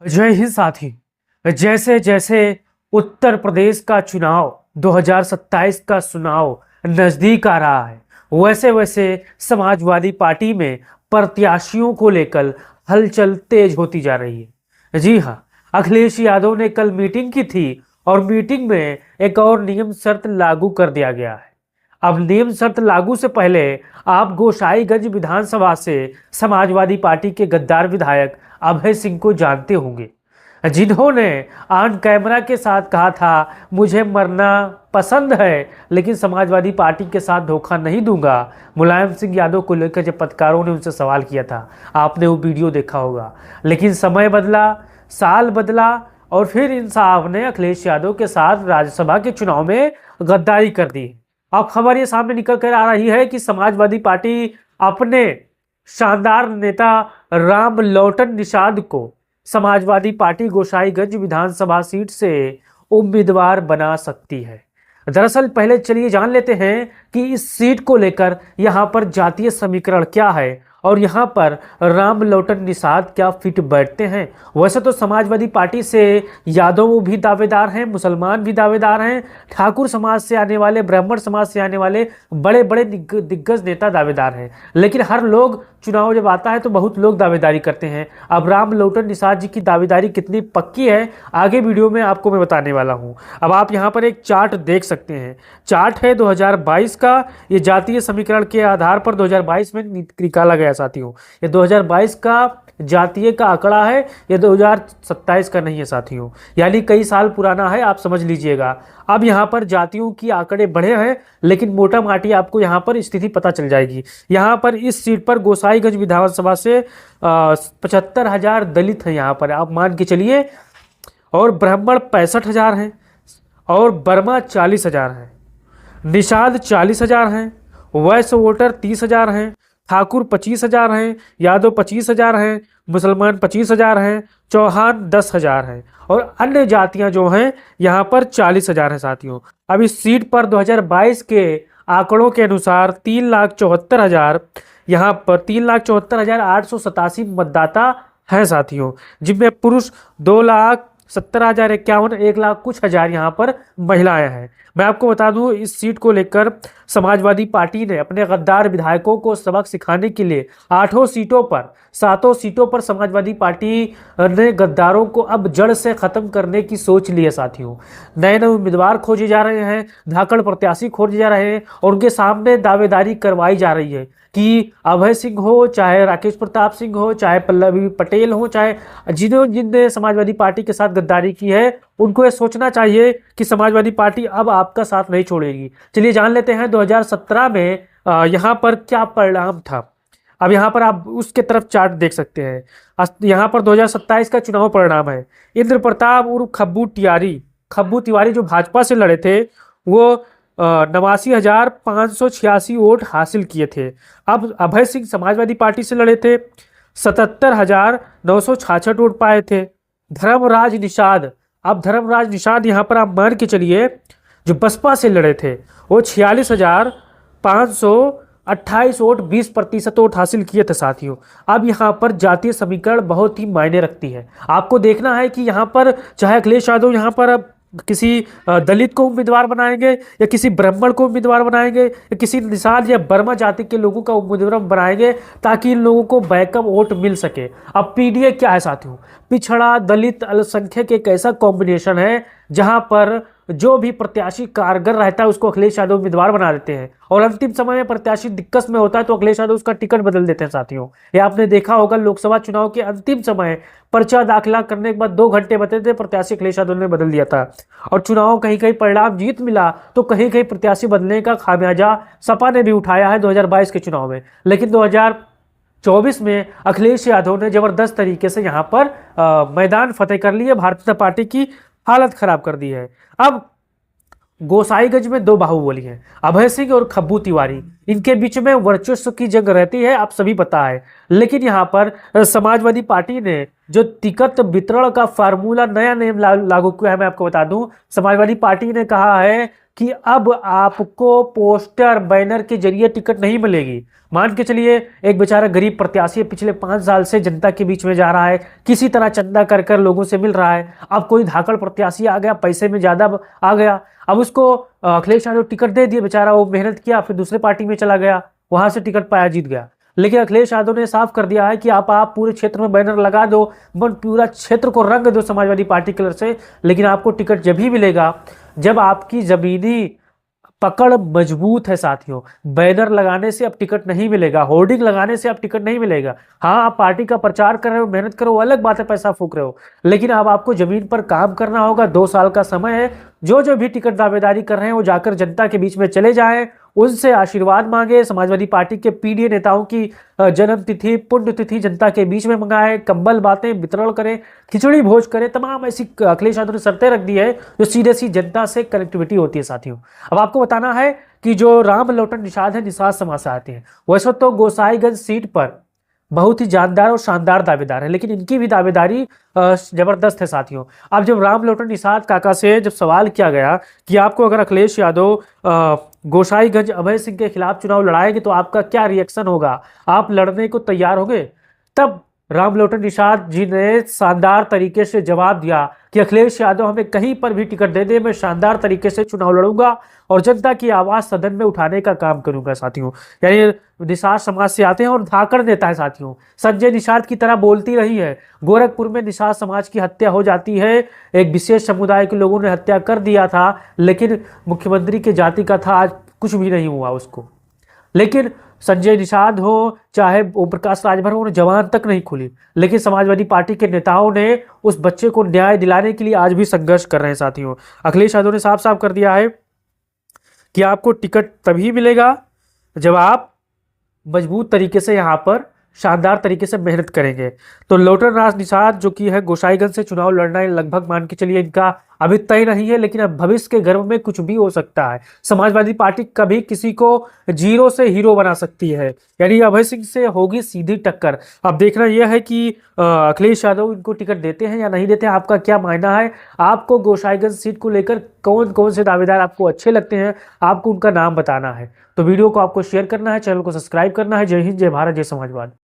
जय हिंद साथी। जैसे जैसे उत्तर प्रदेश का चुनाव 2027 का चुनाव नजदीक आ रहा है, वैसे वैसे समाजवादी पार्टी में प्रत्याशियों को लेकर हलचल तेज होती जा रही है। जी हाँ, अखिलेश यादव ने कल मीटिंग की थी और मीटिंग में एक और नियम शर्त लागू कर दिया गया है। अब नियम शर्त लागू से पहले आप गोसाईगंज विधानसभा से समाजवादी पार्टी के गद्दार विधायक अभय सिंह को जानते होंगे, जिन्होंने ऑन कैमरा के साथ कहा था मुझे मरना पसंद है लेकिन समाजवादी पार्टी के साथ धोखा नहीं दूंगा। मुलायम सिंह यादव को लेकर जब पत्रकारों ने उनसे सवाल किया था, आपने वो वीडियो देखा होगा। लेकिन समय बदला, साल बदला और फिर इन साहब ने अखिलेश यादव के साथ राज्यसभा के चुनाव में गद्दारी कर दी। अब खबर ये सामने निकल कर आ रही है कि समाजवादी पार्टी अपने शानदार नेता राम लौटन निषाद को समाजवादी पार्टी गोसाईगंज विधानसभा सीट से उम्मीदवार बना सकती है। दरअसल पहले चलिए जान लेते हैं कि इस सीट को लेकर यहाँ पर जातीय समीकरण क्या है और यहाँ पर राम लौटन निषाद क्या फिट बैठते हैं। वैसे तो समाजवादी पार्टी से यादव भी दावेदार हैं, मुसलमान भी दावेदार हैं, ठाकुर समाज से आने वाले, ब्राह्मण समाज से आने वाले बड़े बड़े दिग्गज नेता दावेदार हैं। लेकिन हर लोग चुनाव जब आता है तो बहुत लोग दावेदारी करते हैं। अब राम लौटन निषाद जी की दावेदारी कितनी पक्की है आगे वीडियो में आपको मैं बताने वाला हूं। अब आप यहां पर एक चार्ट देख सकते हैं, चार्ट है 2022 का। ये जातीय समीकरण के आधार पर 2022 में निकाला गया साथियों। ये 2022 का जातीय का आंकड़ा है, ये 2027 का नहीं है साथियों, यानी कई साल पुराना है, आप समझ लीजिएगा। अब यहाँ पर जातियों की आंकड़े बढ़े हैं लेकिन मोटा माटी आपको यहाँ पर स्थिति पता चल जाएगी। यहाँ पर इस सीट पर गोसाईगंज विधानसभा से 75,000 दलित हैं यहाँ पर, आप मान के चलिए, और ब्राह्मण 65,000 हैं और वर्मा 40,000 हैं, निषाद 40,000 हैं, वैश्य वोटर 30,000 हैं, ठाकुर 25,000 हैं, यादव 25,000 हैं, मुसलमान 25,000 हैं, चौहान 10,000 हैं और अन्य जातियां जो हैं यहाँ पर 40,000 हैं साथियों। अब इस सीट पर 2022 के आंकड़ों के अनुसार 3,74,000, यहाँ पर 3,74,887 मतदाता हैं साथियों, जिनमें पुरुष 2,70,051, 1,00,000 कुछ हजार यहाँ पर महिलाएं हैं। मैं आपको बता दूं, इस सीट को लेकर समाजवादी पार्टी ने अपने गद्दार विधायकों को सबक सिखाने के लिए 7 सीटों पर समाजवादी पार्टी ने गद्दारों को अब जड़ से खत्म करने की सोच ली है साथियों। नए नए उम्मीदवार खोजे जा रहे हैं, धाकड़ प्रत्याशी खोजे जा रहे हैं और उनके सामने दावेदारी करवाई जा रही है कि अभय सिंह हो, चाहे राकेश प्रताप सिंह हो, चाहे पल्लवी पटेल हो, चाहे जिन्होंने समाजवादी पार्टी के साथ गद्दारी की है, उनको ये सोचना चाहिए कि समाजवादी पार्टी अब आपका साथ नहीं छोड़ेगी। चलिए जान लेते हैं 2017 में यहाँ पर क्या परिणाम था। अब यहाँ पर आप उसके तरफ चार्ट देख सकते हैं। यहाँ पर 2027 का चुनाव परिणाम है। इंद्र प्रताप उर्फ खब्बू तिवारी जो भाजपा से लड़े थे, वो 89,586 वोट हासिल किए थे। अब अभय सिंह समाजवादी पार्टी से लड़े थे, 77,966 वोट पाए थे। धर्मराज निषाद यहाँ पर आप मान के चलिए, जो बसपा से लड़े थे, वो 46,528 वोट, 20% वोट हासिल किए थे साथियों। अब यहाँ पर जातीय समीकरण बहुत ही मायने रखती है। आपको देखना है कि यहाँ पर चाहे अखिलेश यादव यहाँ पर किसी दलित को उम्मीदवार बनाएंगे या किसी ब्राह्मण को उम्मीदवार बनाएंगे या किसी निषाद या वर्मा जाति के लोगों का उम्मीदवार बनाएंगे ताकि इन लोगों को बैकअप वोट मिल सके। अब पीडीए क्या है साथियों? पिछड़ा दलित अल्पसंख्यक एक ऐसा कॉम्बिनेशन है जहां पर जो भी प्रत्याशी कारगर रहता है उसको अखिलेश यादव उम्मीदवार बना देते हैं और अंतिम समय में प्रत्याशी दिक्कत में होता है तो अखिलेश यादव उसका टिकट बदल देते हैं साथियों। ये आपने देखा होगा, लोकसभा चुनाव के अंतिम समय पर्चा दाखिला करने के बाद 2 घंटे बचे थे, प्रत्याशी अखिलेश यादव ने बदल दिया था और चुनाव कहीं कहीं परिणाम जीत मिला तो कहीं कहीं प्रत्याशी बदलने का खामियाजा सपा ने भी उठाया है 2022 के चुनाव में। लेकिन 2024 में अखिलेश यादव ने जबरदस्त तरीके से यहाँ पर मैदान फतेह कर लिए, भारतीय जनता पार्टी की हालत खराब कर दी है। अब गोसाईगंज में 2 बाहुबली हैं, अभय सिंह और खब्बू तिवारी। इनके बीच में वर्चस्व की जंग रहती है, आप सभी पता है। लेकिन यहाँ पर समाजवादी पार्टी ने जो टिकट वितरण का फार्मूला नया नियम लागू किया है, मैं आपको बता दूं, समाजवादी पार्टी ने कहा है कि अब आपको पोस्टर बैनर के जरिए टिकट नहीं मिलेगी। मान के चलिए एक बेचारा गरीब प्रत्याशी पिछले 5 साल से जनता के बीच में जा रहा है, किसी तरह चंदा कर कर लोगों से मिल रहा है। अब कोई धाकड़ प्रत्याशी आ गया, पैसे में ज्यादा आ गया, अब उसको अखिलेश यादव टिकट दे दिए। बेचारा वो मेहनत किया, फिर दूसरे पार्टी में चला गया, वहां से टिकट पाया, जीत गया। लेकिन अखिलेश यादव ने साफ कर दिया है कि आप पूरे क्षेत्र में बैनर लगा दो, पूरा क्षेत्र को रंग दो समाजवादी पार्टी कलर से, लेकिन आपको टिकट जब ही मिलेगा जब आपकी जमीनी पकड़ मजबूत है। साथियों, बैनर लगाने से अब टिकट नहीं मिलेगा, होर्डिंग लगाने से अब टिकट नहीं मिलेगा। हाँ, आप पार्टी का प्रचार कर रहे हो, मेहनत करो, अलग बात है, पैसा फूक रहे हो, लेकिन अब आपको जमीन पर काम करना होगा। 2 साल का समय है। जो जो भी टिकट दावेदारी कर रहे हैं वो जाकर जनता के बीच में चले जाएं, उनसे आशीर्वाद मांगे। समाजवादी पार्टी के पीडीए नेताओं की जन्म तिथि, पुण्य तिथि जनता के बीच में मंगाए, कंबल बातें वितरण करें, खिचड़ी भोज करें, तमाम ऐसी अखिलेश यादव ने शर्तें रख दी है जो सीधे सी जनता से कनेक्टिविटी होती है। साथियों, अब आपको बताना है कि जो राम लोटन निषाद है, निषाद समाज से आते हैं। वैसे तो गोसाईगंज सीट पर बहुत ही जानदार और शानदार दावेदार है, लेकिन इनकी भी दावेदारी जबरदस्त है। साथियों, अब जब राम लोटन निषाद काका से जब सवाल किया गया कि आपको अगर अखिलेश यादव गोसाईगंज अभय सिंह के खिलाफ चुनाव लड़ाएंगे तो आपका क्या रिएक्शन होगा, आप लड़ने को तैयार होंगे, तब राम लोटन निषाद जी ने शानदार तरीके से जवाब दिया कि अखिलेश यादव हमें कहीं पर भी टिकट दे दे, मैं शानदार तरीके से चुनाव लड़ूंगा और जनता की आवाज सदन में उठाने का काम करूंगा। साथियों, यानी निषाद समाज से आते हैं और धाकड़ नेता है। साथियों, संजय निषाद की तरह बोलती रही है। गोरखपुर में निषाद समाज की हत्या हो जाती है, एक विशेष समुदाय के लोगों ने हत्या कर दिया था, लेकिन मुख्यमंत्री के जाति का था, आज कुछ भी नहीं हुआ उसको। लेकिन संजय निषाद हो चाहे ओम प्रकाश राजभर हो, जवान तक नहीं खुली, लेकिन समाजवादी पार्टी के नेताओं ने उस बच्चे को न्याय दिलाने के लिए आज भी संघर्ष कर रहे हैं। साथियों, अखिलेश यादव ने साफ साफ कर दिया है कि आपको टिकट तभी मिलेगा जब आप मजबूत तरीके से यहाँ पर शानदार तरीके से मेहनत करेंगे। तो लोटन राज निषाद जो कि है गोसाईगंज से चुनाव लड़ना है, लगभग मान के चलिए इनका अभी तय नहीं है, लेकिन अब भविष्य के गर्भ में कुछ भी हो सकता है। समाजवादी पार्टी कभी किसी को जीरो से हीरो बना सकती है, यानी अभय सिंह से होगी सीधी टक्कर। अब देखना यह है कि अखिलेश यादव इनको टिकट देते हैं या नहीं देते हैं, आपका क्या मायना है। आपको गोसाईगंज सीट को लेकर कौन कौन से दावेदार आपको अच्छे लगते हैं, आपको उनका नाम बताना है। तो वीडियो को आपको शेयर करना है, चैनल को सब्सक्राइब करना है। जय हिंद, जय भारत, जय समाजवाद।